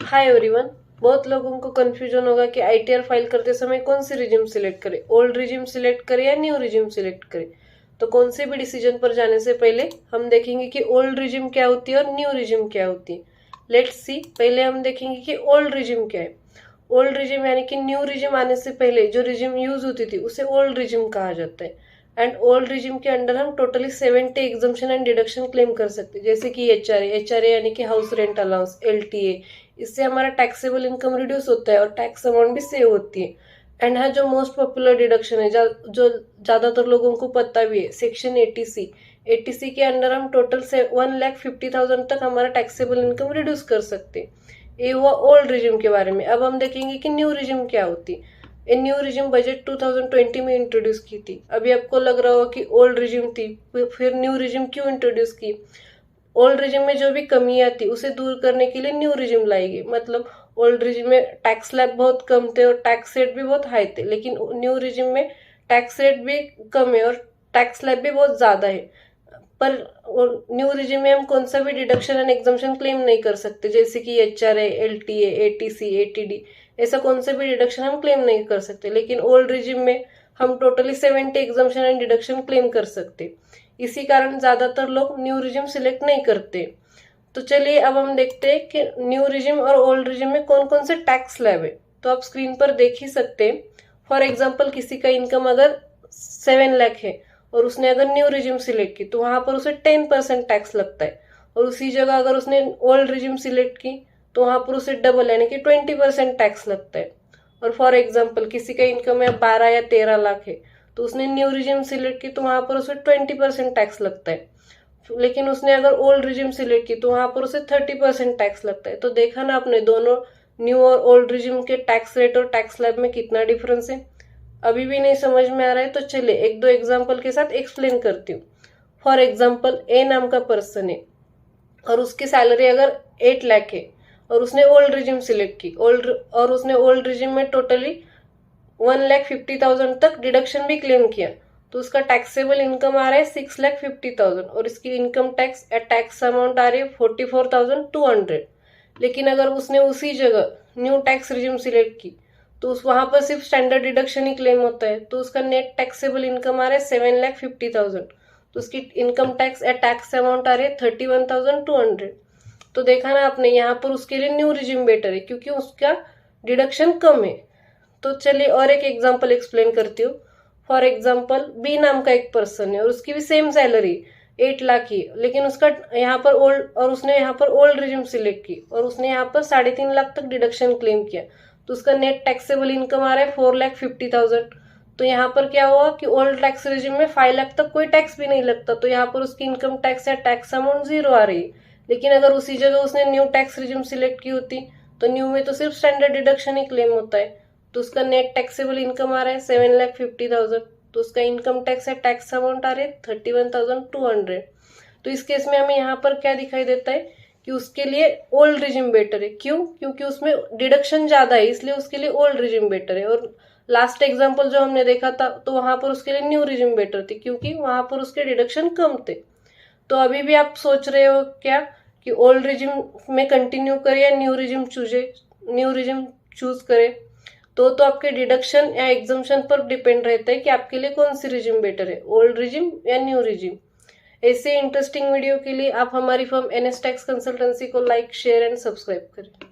Hi everyone. बहुत लोगों को कंफ्यूजन होगा कि आईटीआर फाइल करते समय कौन सी रिजिम सिलेक्ट करें, ओल्ड रिजिम सिलेक्ट करें या न्यू रिजिम सिलेक्ट करें। तो कौन से भी डिसीजन पर जाने से पहले हम देखेंगे कि ओल्ड रिजिम क्या होती है और न्यू रिजिम क्या होती है। लेट्स सी, पहले हम देखेंगे कि ओल्ड रिजिम क्या है। ओल्ड रिजिम यानी कि न्यू रिजिम आने से पहले जो रिजिम यूज होती थी उसे ओल्ड रिजिम कहा जाता है। एंड ओल्ड रिजिम के अंडर हम totally 70 exemption and deduction claim कर सकते हैं, जैसे कि एचआरए यानी कि हाउस रेंट अलाउंस, एलटीए। इससे हमारा टैक्सेबल इनकम रिड्यूस होता है और टैक्स अमाउंट भी सेव होती है। एंड हाँ, जो मोस्ट पॉपुलर डिडक्शन है जो ज्यादातर लोगों को पता भी है, सेक्शन 80C। 80C के अंडर हम टोटल से 1,50,000 तक हमारा टैक्सेबल इनकम रिड्यूस कर सकते हैं। ये हुआ ओल्ड रिजिम के बारे में। अब हम देखेंगे कि न्यू रिजिम क्या होती है। ये न्यू रिजिम बजट 2020 में इंट्रोड्यूस की थी। अभी आपको लग रहा होगा कि ओल्ड रिजिम थी, फिर न्यू रिजिम क्यों इंट्रोड्यूस की। ओल्ड रिजिम में जो भी कमियां थी उसे दूर करने के लिए न्यू रिजिम लाई गई। मतलब ओल्ड रिजिम में टैक्स स्लैब बहुत कम थे और टैक्स रेट भी बहुत हाई थे, लेकिन न्यू रिजिम में टैक्स रेट भी कम है और टैक्स स्लैब भी बहुत ज्यादा है। पर न्यू रिजिम में हम कौन सा भी डिडक्शन एंड एग्जम्पशन क्लेम नहीं कर सकते, जैसे कि एचआरए, एलटीए, एटीसी, एटीडी। ऐसा कौन से भी डिडक्शन हम क्लेम नहीं कर सकते। लेकिन ओल्ड रिजिम में हम totally 70 exemption and deduction claim कर सकते। इसी कारण ज्यादातर लोग न्यू रिजिम सिलेक्ट नहीं करते। तो चलिए अब हम देखते हैं कि न्यू रिजिम और ओल्ड रिजिम में कौन कौन से टैक्स स्लैब है। तो आप स्क्रीन पर देख ही सकते हैं। फॉर एग्जाम्पल, किसी का इनकम अगर 7 लाख है और उसने अगर न्यू रिजिम सिलेक्ट की तो वहां पर उसे 10% टैक्स लगता है। और उसी जगह अगर उसने ओल्ड रिजिम सिलेक्ट की तो वहां पर उसे डबल यानी कि 20% टैक्स लगता है। और फॉर एग्जाम्पल, किसी का इनकम है 12 या 13 लाख है तो उसने न्यू रिजिम सिलेक्ट की तो वहां पर उसे 20% टैक्स लगता है। लेकिन उसने अगर ओल्ड रिजिम सिलेक्ट की तो वहां पर उसे 30% टैक्स लगता है। तो देखा ना आपने, दोनों न्यू और ओल्ड रिजिम के टैक्स रेट और टैक्स स्लैब में कितना डिफरेंस है। अभी भी नहीं समझ में आ रहा है तो चलिए एक दो एग्जाम्पल के साथ एक्सप्लेन करती हूँ। फॉर एग्जाम्पल, ए नाम का पर्सन है और उसकी सैलरी अगर 8 लाख है और उसने ओल्ड रिजिम सिलेक्ट की और उसने ओल्ड रिजिम में टोटली 1,50,000 तक डिडक्शन भी क्लेम किया, तो उसका टैक्सेबल इनकम आ रहा है 6,50,000 और इसकी इनकम टैक्स अमाउंट आ रही है 44,200। लेकिन अगर उसने उसी जगह न्यू टैक्स रिजिम सिलेक्ट की तो उस वहां पर सिर्फ स्टैंडर्ड डिडक्शन ही क्लेम होता है, तो उसका नेट टैक्सेबल इनकम आ रहा है 7,50,000। तो उसकी इनकम टैक्स अमाउंट आ रही है 31,200। तो देखा ना आपने, यहाँ पर उसके लिए न्यू रिजिम बेटर है क्योंकि उसका डिडक्शन कम है। तो चलिए और एक एग्जांपल एक्सप्लेन करती हूँ। फॉर एग्जांपल, बी नाम का एक पर्सन है और उसकी भी सेम सैलरी 8 लाख ही, लेकिन उसका यहाँ पर उसने यहाँ पर ओल्ड रिजिम सिलेक्ट की और उसने यहाँ पर 3.5 लाख तक डिडक्शन क्लेम किया, तो उसका नेट टैक्सेबल इनकम आ रहा है 4,50,000। तो यहाँ पर क्या हुआ कि ओल्ड टैक्स रिजिम में 5 लाख तक कोई टैक्स भी नहीं लगता, तो यहाँ पर उसकी इनकम टैक्स या टैक्स अमाउंट 0 आ रही है। लेकिन अगर उसी जगह उसने न्यू टैक्स रिजिम सिलेक्ट की होती तो न्यू में तो सिर्फ स्टैंडर्ड डिडक्शन ही क्लेम होता है, तो उसका नेट टैक्सेबल इनकम आ रहा है 7,50,000। तो उसका इनकम टैक्स या टैक्स अमाउंट आ रहा है 31,200। तो इस केस में हमें यहाँ पर क्या दिखाई देता है कि उसके लिए ओल्ड रिजिम बेटर है। क्यों? क्योंकि उसमें डिडक्शन ज्यादा है, इसलिए उसके लिए ओल्ड रिजिम बेटर है। और लास्ट एग्जांपल जो हमने देखा था तो वहां पर उसके लिए न्यू रिजिम बेटर थी क्योंकि वहां पर उसके डिडक्शन कम थे। तो अभी भी आप सोच रहे हो क्या कि ओल्ड रिजिम में कंटिन्यू करे या न्यू रिजिम चूज करे। तो आपके डिडक्शन या एग्जम्पशन पर डिपेंड रहता है कि आपके लिए कौन सी रिजिम बेटर है, ओल्ड रिजिम या न्यू रिजिम। ऐसे इंटरेस्टिंग वीडियो के लिए आप हमारी फर्म NS टैक्स कंसल्टेंसी को लाइक, शेयर एंड सब्सक्राइब करें।